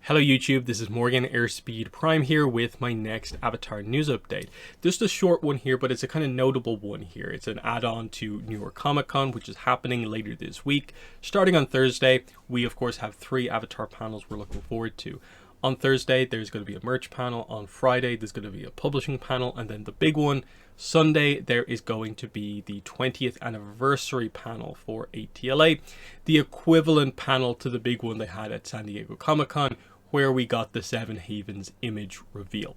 Hello YouTube, this is Morgan Airspeed Prime here with my next Avatar news update. Just a short one here, but it's a kind of notable one here. It's an add-on to New York Comic Con, which is happening later this week. Starting on Thursday, we of course have 3 Avatar panels we're looking forward to. On Thursday, there's going to be a merch panel. On Friday, there's going to be a publishing panel. And then the big one, Sunday, there is going to be the 20th anniversary panel for ATLA, the equivalent panel to the big one they had at San Diego Comic Con, where we got the Seven Havens image reveal.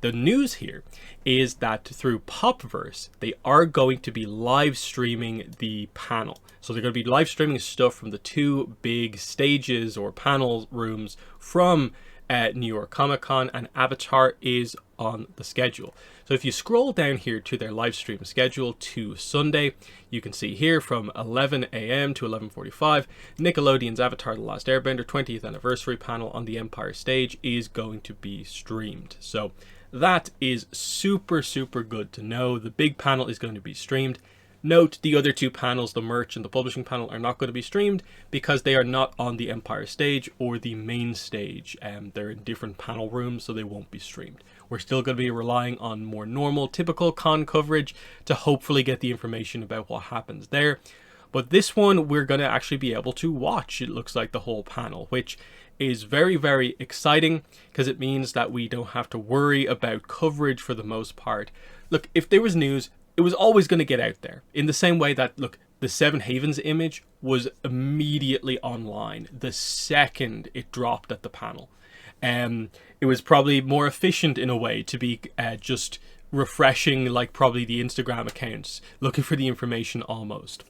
The news here is that through Popverse, they are going to be live streaming the panel. So they're going to be live streaming stuff from the 2 big stages or panel rooms from New York Comic Con, and Avatar is on the schedule. So if you scroll down here to their live stream schedule to Sunday, you can see here from 11 a.m. to 11:45, Nickelodeon's Avatar The Last Airbender 20th anniversary panel on the Empire stage is going to be streamed. So that is super good to know. The big panel is going to be streamed. Note, the other 2 panels, the merch and the publishing panel, are not going to be streamed because they are not on the Empire stage or the main stage. They're in different panel rooms, so they won't be streamed. We're still going to be relying on more normal, typical con coverage to hopefully get the information about what happens there. But this one, we're going to actually be able to watch, it looks like, the whole panel, which is very exciting because it means that we don't have to worry about coverage for the most part. Look, if there was news, it was always going to get out there, in the same way that, look, the Seven Havens image was immediately online the second it dropped at the panel. It was probably more efficient in a way to be just refreshing, like, probably the Instagram accounts, looking for the information almost.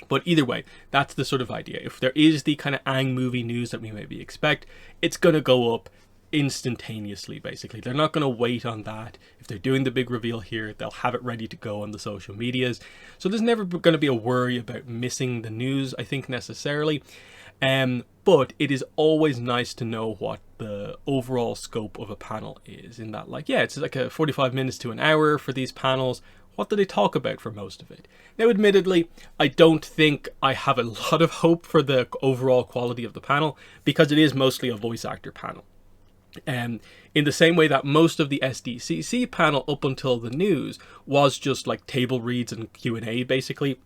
But either way, that's the sort of idea. If there is the kind of Aang movie news that we maybe expect, it's going to go up instantaneously, basically. They're not going to wait on that. If they're doing the big reveal here, they'll have it ready to go on the social medias. So there's never going to be a worry about missing the news, I think, necessarily. But it is always nice to know what the overall scope of a panel is, in that, like, yeah, it's like a 45 minutes to an hour for these panels. What do they talk about for most of it? Now, admittedly, I don't think I have a lot of hope for the overall quality of the panel, because it is mostly a voice actor panel. In the same way that most of the SDCC panel up until the news was just like table reads and Q&A, basically,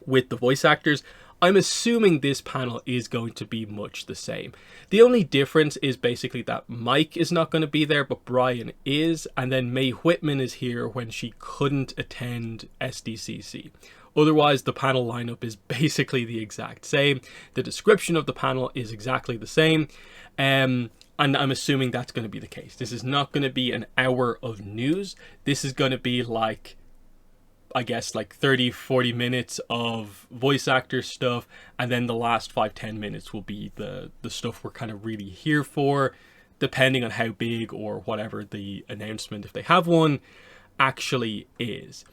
with the voice actors, I'm assuming this panel is going to be much the same. The only difference is basically that Mike is not going to be there, but Brian is, and then Mae Whitman is here when she couldn't attend SDCC. Otherwise, the panel lineup is basically the exact same. The description of the panel is exactly the same. And I'm assuming that's going to be the case. This is not going to be an hour of news. This is going to be like, I guess, like 30-40 minutes of voice actor stuff, and then the last 5-10 minutes will be the stuff we're kind of really here for, depending on how big or whatever the announcement, if they have one, actually is.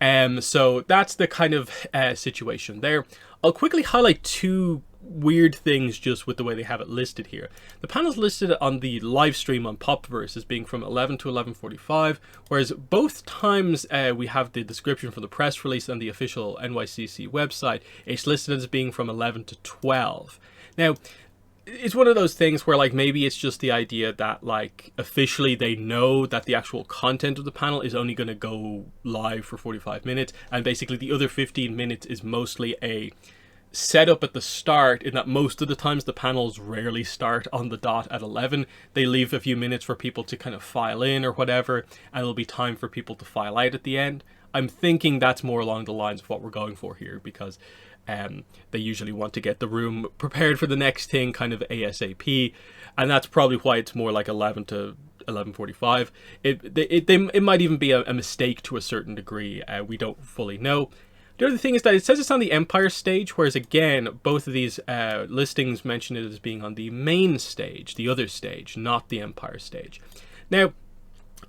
So that's the kind of situation there. I'll quickly highlight 2 weird things just with the way they have it listed here. The panel's listed on the live stream on Popverse as being from 11 to 11:45, whereas both times we have the description from the press release and the official NYCC website, it's listed as being from 11 to 12. Now, it's one of those things where, like, maybe it's just the idea that, like, officially they know that the actual content of the panel is only going to go live for 45 minutes, and basically the other 15 minutes is mostly a setup at the start, in that most of the times the panels rarely start on the dot at 11. They leave a few minutes for people to kind of file in or whatever, and there'll be time for people to file out at the end. I'm thinking that's more along the lines of what we're going for here, because they usually want to get the room prepared for the next thing kind of ASAP, and that's probably why it's more like 11 to 11:45. It might even be a mistake to a certain degree. We don't fully know. The other thing is that it says it's on the Empire stage, whereas again, both of these listings mention it as being on the main stage, the other stage, not the Empire stage. Now,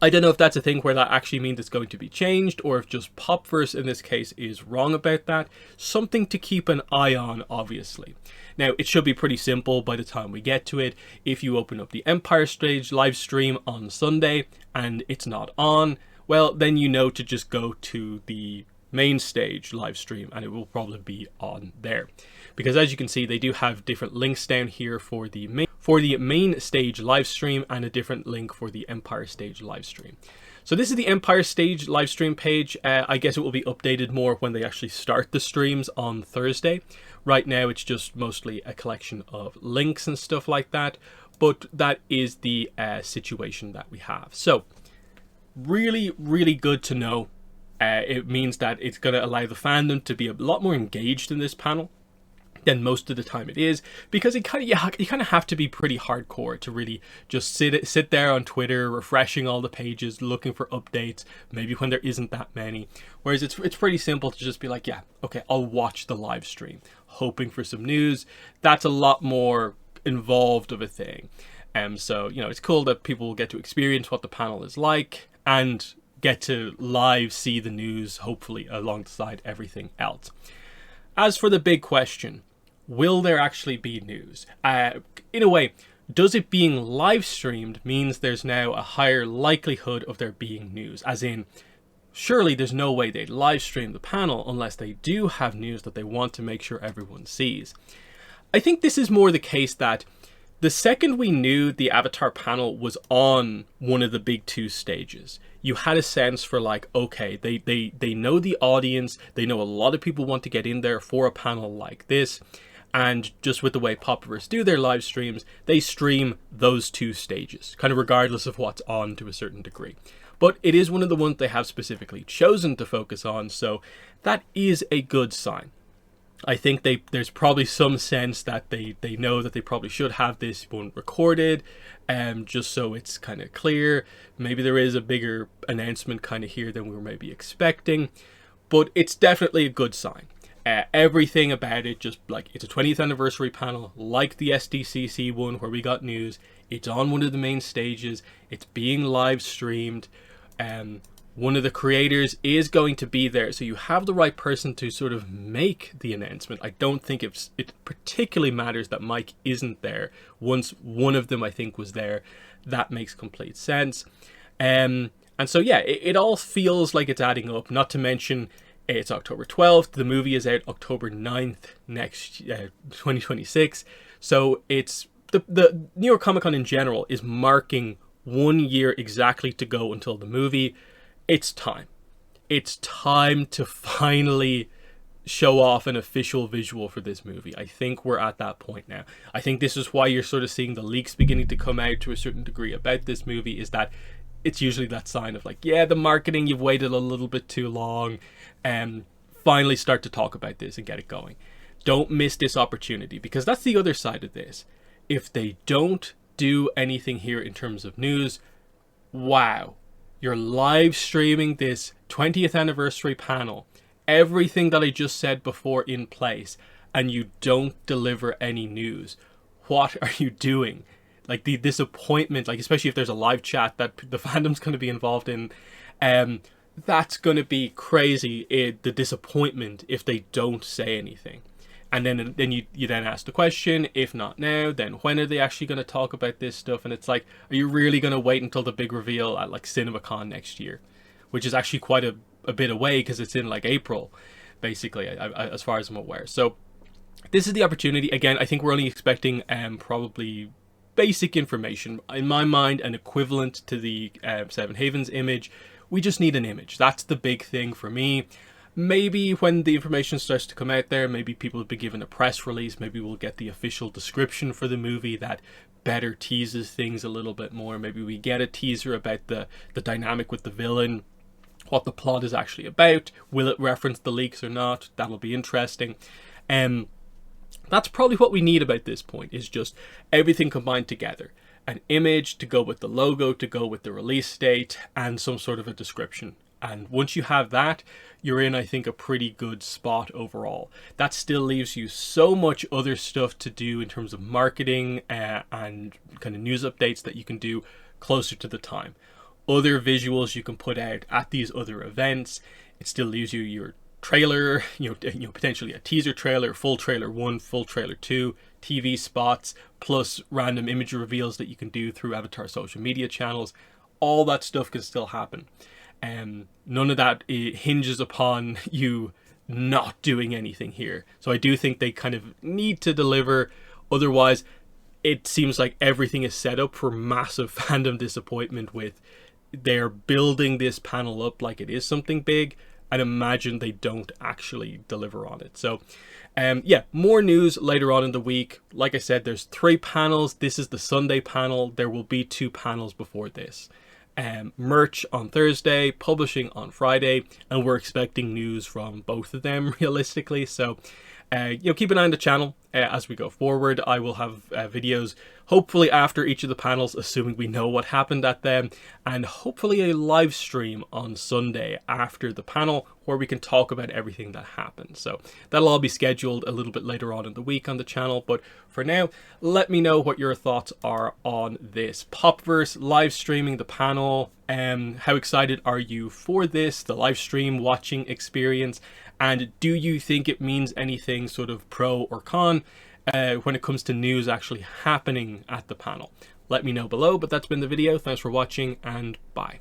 I don't know if that's a thing where that actually means it's going to be changed, or if just Popverse in this case is wrong about that. Something to keep an eye on, obviously. Now, it should be pretty simple by the time we get to it. If you open up the Empire stage live stream on Sunday and it's not on, well, then you know to just go to the main stage live stream, and it will probably be on there. Because as you can see, they do have different links down here for the main stage live stream, and a different link for the Empire stage live stream. So this is the Empire stage live stream page. I guess it will be updated more when they actually start the streams on Thursday. Right now it's just mostly a collection of links and stuff like that, but that is the situation that we have. So really, really good to know. It means that it's going to allow the fandom to be a lot more engaged in this panel than most of the time it is, because you kind of have to be pretty hardcore to really just sit there on Twitter refreshing all the pages, looking for updates, maybe when there isn't that many. Whereas it's pretty simple to just be like, yeah, okay, I'll watch the live stream, hoping for some news. That's a lot more involved of a thing. So, you know, it's cool that people will get to experience what the panel is like and get to live see the news, hopefully alongside everything else. As for the big question, will there actually be news? In a way, does it being live streamed means there's now a higher likelihood of there being news? As in, surely there's no way they'd live stream the panel unless they do have news that they want to make sure everyone sees. I think this is more the case that the second we knew the Avatar panel was on one of the big two stages, you had a sense for like, okay, they know the audience, they know a lot of people want to get in there for a panel like this. And just with the way Popverse do their live streams, they stream those two stages, kind of regardless of what's on to a certain degree. But it is one of the ones they have specifically chosen to focus on, so that is a good sign. I think there's probably some sense that they know that they probably should have this one recorded, just so it's kind of clear. Maybe there is a bigger announcement kind of here than we were maybe expecting, but it's definitely a good sign. Everything about it, just like, it's a 20th anniversary panel, like the SDCC one where we got news. It's on one of the main stages. It's being live streamed. One of the creators is going to be there, so you have the right person to sort of make the announcement. I don't think it particularly matters that Mike isn't there. Once one of them, I think, was there, that makes complete sense. And so, yeah, it all feels like it's adding up, not to mention it's October 12th. The movie is out October 9th next 2026. So it's the New York Comic Con in general is marking 1 year exactly to go until the movie. It's time. It's time to finally show off an official visual for this movie. I think we're at that point now. I think this is why you're sort of seeing the leaks beginning to come out to a certain degree about this movie, is that it's usually that sign of like, yeah, the marketing, you've waited a little bit too long, and finally start to talk about this and get it going. Don't miss this opportunity, because that's the other side of this. If they don't do anything here in terms of news, wow, you're live streaming this 20th anniversary panel, everything that I just said before in place, and you don't deliver any news. What are you doing? Like, the disappointment, like, especially if there's a live chat that the fandom's going to be involved in, that's going to be crazy, the disappointment if they don't say anything. And then you then ask the question, if not now, then when are they actually going to talk about this stuff? And it's like, are you really going to wait until the big reveal at like CinemaCon next year? Which is actually quite a bit away, because it's in like April, basically, as far as I'm aware. So this is the opportunity. Again, I think we're only expecting probably basic information. In my mind, an equivalent to the Seven Havens image. We just need an image. That's the big thing for me. Maybe when the information starts to come out there, maybe people have been given a press release, maybe we'll get the official description for the movie that better teases things a little bit more. Maybe we get a teaser about the dynamic with the villain, what the plot is actually about. Will it reference the leaks or not? That'll be interesting. That's probably what we need about this point, is just everything combined together. An image to go with the logo, to go with the release date, and some sort of a description. And once you have that, you're in, I think, a pretty good spot overall. That still leaves you so much other stuff to do in terms of marketing and kind of news updates that you can do closer to the time. Other visuals you can put out at these other events. It still leaves you your trailer, potentially a teaser trailer, full trailer 1, full trailer 2, TV spots, plus random image reveals that you can do through Avatar social media channels. All that stuff can still happen. None of that hinges upon you not doing anything here. So I do think they kind of need to deliver. Otherwise, it seems like everything is set up for massive fandom disappointment. With they're building this panel up like it is something big, and imagine they don't actually deliver on it. So yeah, more news later on in the week. Like I said, there's 3 panels. This is the Sunday panel. There will be 2 panels before this. Merch on Thursday, publishing on Friday, and we're expecting news from both of them realistically. So keep an eye on the channel as we go forward. I will have videos hopefully after each of the panels, assuming we know what happened at them, and hopefully a live stream on Sunday after the panel where we can talk about everything that happened. So that'll all be scheduled a little bit later on in the week on the channel, but for now, let me know what your thoughts are on this Popverse live streaming the panel. How excited are you for this, the live stream watching experience? And do you think it means anything sort of pro or con when it comes to news actually happening at the panel? Let me know below, but that's been the video. Thanks for watching, and bye.